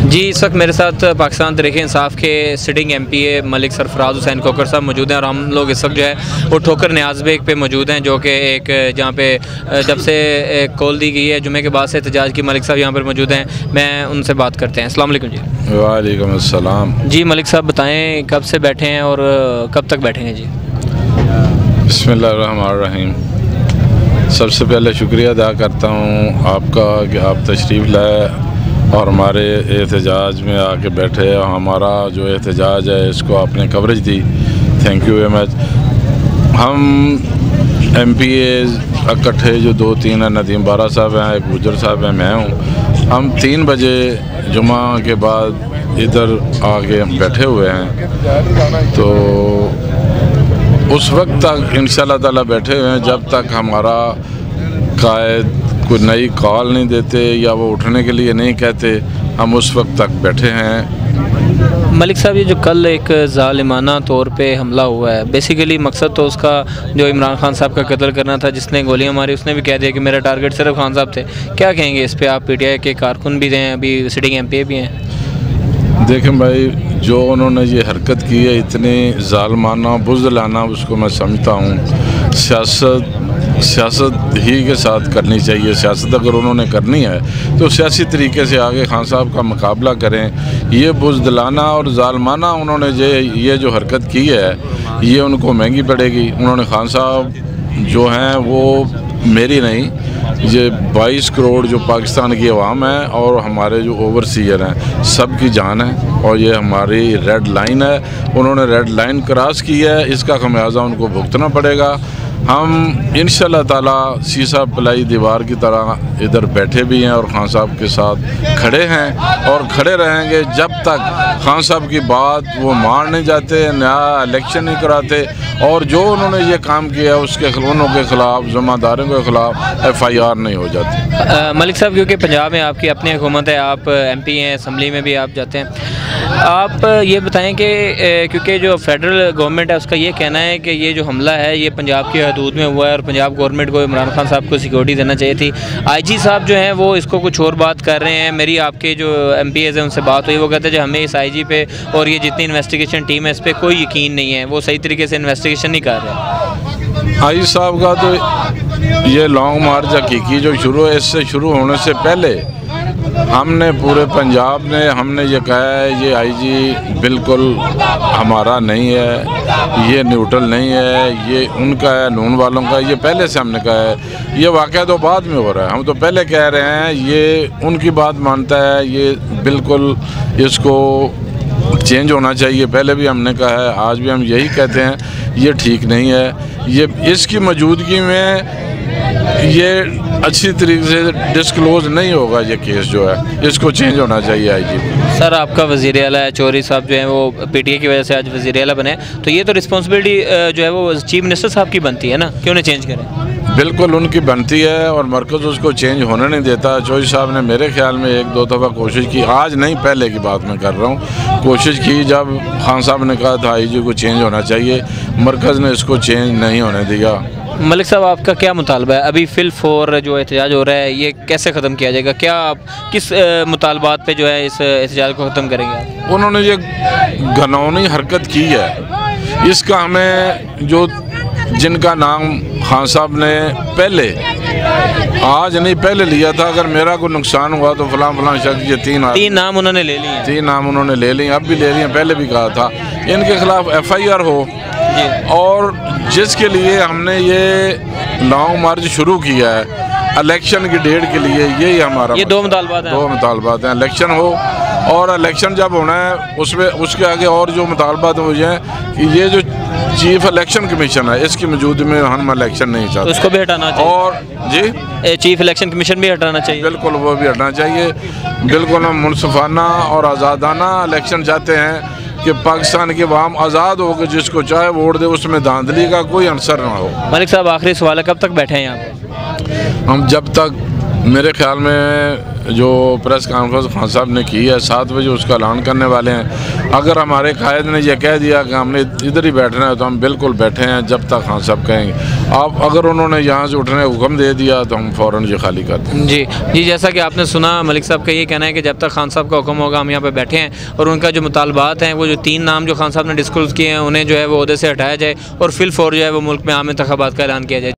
जी, इस वक्त मेरे साथ पाकिस्तान तहरीक-ए-इंसाफ के सिटिंग MPA मलिक सरफराज हुसैन कोकर साहब मौजूद हैं और हम लोग इस वक्त जो है वो ठोकर न्याज़ बेग पे मौजूद हैं, जो कि एक जहाँ पे जब से कॉल दी गई है जुमे के बाद से एहतजाज की। मलिक साहब यहाँ पर मौजूद हैं, मैं उनसे बात करते हैं। अस्सलाम वालेकुम जी। वालेकुम अस्सलाम। जी मलिक साहब बताएँ कब से बैठे हैं और कब तक बैठेंगे जी? बिस्मिल्लाहिर्रहमानिर्रहीम। सबसे पहले शुक्रिया अदा करता हूँ आपका कि आप तशरीफ़ लाए और हमारे एहतजाज में आके बैठे और हमारा जो एहतजाज है इसको आपने coverage the. Thank you very much. हम MPA इकट्ठे जो 2-3 हैं, नदीम बारा साहब हैं, एक गुजर साहब हैं, मैं हूँ। हम 3 बजे जुमा के बाद इधर आके बैठे हुए हैं, तो उस वक्त तक इंशाअल्लाह ताला बैठे हुए हैं जब तक हमारा कायद कोई नई कॉल नहीं देते या वो उठने के लिए नहीं कहते, हम उस वक्त तक बैठे हैं। मलिक साहब, ये जो कल एक ज़ालिमाना तौर पे हमला हुआ है, बेसिकली मकसद तो उसका जो इमरान खान साहब का कत्ल करना था, जिसने गोलियां मारी उसने भी कह दिया कि मेरा टारगेट सिर्फ खान साहब थे। क्या कहेंगे इस पे? आप PTI के कारकुन भी हैं, अभी सिटिंग MPA भी हैं। देखें भाई, जो उन्होंने ये हरकत की है इतनी ज़ालिमाना बुज़दिलाना, उसको मैं समझता हूँ सियासत ही के साथ करनी चाहिए। सियासत अगर उन्होंने करनी है तो सियासी तरीके से आगे खान साहब का मुकाबला करें। ये बुज़दिलाना और ज़ालिमाना उन्होंने ये जो हरकत की है ये उनको महंगी पड़ेगी। उन्होंने खान साहब जो हैं वो मेरी नहीं, ये 22 करोड़ जो पाकिस्तान की अवाम है और हमारे जो ओवरसीयर हैं सब की जान है और ये हमारी रेड लाइन है। उन्होंने रेड लाइन क्रॉस की है, इसका खमियाजा उनको भुगतना पड़ेगा। हम इंशाअल्लाह ताला शीशा पलाई दीवार की तरह इधर बैठे भी हैं और खान साहब के साथ खड़े हैं और खड़े रहेंगे जब तक खान साहब की बात वो मान नहीं जाते, नया इलेक्शन नहीं कराते और जो उन्होंने ये काम किया है उसके उनके खिलाफ, ज़िम्मेदारों के खिलाफ FIR नहीं हो जाती। मलिक साहब, क्योंकि पंजाब में आपकी अपनी हुकूमत है, आप MP हैं, असम्बली में भी आप जाते हैं, आप ये बताएं कि क्योंकि जो फेडरल गवर्नमेंट है उसका ये कहना है कि ये जो हमला है ये पंजाब की हदूद में हुआ है और पंजाब गवर्नमेंट को इमरान खान साहब को सिक्योरिटी देना चाहिए थी। IG साहब जो हैं वो इसको कुछ और बात कर रहे हैं। मेरी आपके जो MPAs हैं उनसे बात हुई, वो कहते हैं जो हमें इस IG पे और ये जितनी इन्वेस्टिगेशन टीम है इस पर कोई यकीन नहीं है, वो सही तरीके से इन्वेस्टिगेशन नहीं कर रहे। IG साहब का तो ये लॉन्ग मार्च हकीकी जो शुरू है, इससे शुरू होने से पहले हमने पूरे पंजाब ने हमने ये कहा है ये IG बिल्कुल हमारा नहीं है, ये न्यूट्रल नहीं है, ये उनका है, नून वालों का। ये पहले से हमने कहा है, ये वाक़या तो बाद में हो रहा है। हम तो पहले कह रहे हैं ये उनकी बात मानता है, ये बिल्कुल इसको चेंज होना चाहिए। पहले भी हमने कहा है, आज भी हम यही कहते हैं, ये ठीक नहीं है। ये इसकी मौजूदगी में ये अच्छी तरीके से डिस्क्लोज नहीं होगा। ये केस जो है इसको चेंज होना चाहिए IG। सर, आपका वज़ीर आला है, चौधरी साहब जो हैं वो PTI की वजह से आज वज़ीर आला बने, तो ये तो रिस्पॉन्सिबिलिटी जो है वो चीफ मिनिस्टर साहब की बनती है ना, क्यों नहीं चेंज करें? बिल्कुल उनकी बनती है और मरकज़ उसको चेंज होने नहीं देता। चौधरी साहब ने मेरे ख्याल में 1-2 दफ़ा कोशिश की, आज नहीं पहले की बात मैं कर रहा हूँ, कोशिश की जब खान साहब ने कहा था IG को चेंज होना चाहिए, मरकज़ ने इसको चेंज नहीं होने दिया। मलिक साहब, आपका क्या मुतालबा है? अभी फिल-4 जो एहतजाज हो रहा है ये कैसे ख़त्म किया जाएगा? क्या आप किस मुतालबात पे जो है इस एहतजाज को ख़त्म करेंगे? उन्होंने ये घिनौनी हरकत की है, इसका हमें जो जिनका नाम खान साहब ने पहले आज नहीं पहले लिया था, अगर मेरा कोई नुकसान हुआ तो फलां शख्स, ये 3 नाम उन्होंने ले लिए। 3 नाम उन्होंने ले लिए, अब भी ले लिए, पहले भी कहा था इनके खिलाफ FIR हो। और जिसके लिए हमने ये लॉन्ग मार्च शुरू किया है इलेक्शन की डेट के लिए, यही हमारा ये 2 मुतालबात हैं। इलेक्शन हो और इलेक्शन जब होना है उसमें उसके आगे और जो मुतालबात हो जाए कि ये जो चीफ इलेक्शन कमीशन है इसकी मौजूदगी में हम इलेक्शन नहीं चाहते, तो उसको भी हटाना चाहिए। और जी चीफ इलेक्शन कमीशन भी हटाना चाहिए। बिल्कुल, वो भी हटाना चाहिए। बिल्कुल हम मुनसिफाना और आज़ादाना इलेक्शन चाहते हैं कि पाकिस्तान की अवाम आज़ाद हो कि जिसको चाहे वोट दे, उसमें धांधली का कोई अंसर ना हो। मलिक साहब, आखिरी सवाल है, कब तक बैठे हैं यहाँ पर? हम जब तक मेरे ख्याल में जो प्रेस कॉन्फ्रेंस खान साहब ने की है 7 बजे उसका ऐलान करने वाले हैं। अगर हमारे कायद ने यह कह दिया कि हमने इधर ही बैठना है तो हम बिल्कुल बैठे हैं जब तक खान साहब कहेंगे। आप अगर उन्होंने यहाँ से उठने का हुक्म दे दिया तो हम फ़ौरन ये खाली कर दें। जी, जैसा कि आपने सुना मलिक साहब का ये कहना है कि जब तक खान साहब का हुक्म होगा हम यहाँ पे बैठे हैं, और उनका जो मुतालबात हैं वो जो 3 नाम जो खान साहब ने डिस्क्लोज़ किए हैं उन्हें जो है वो ओहदे से हटाया जाए और फिल फॉर जो है वो मुल्क में आम इंतखाबात का ऐलान किया जाए।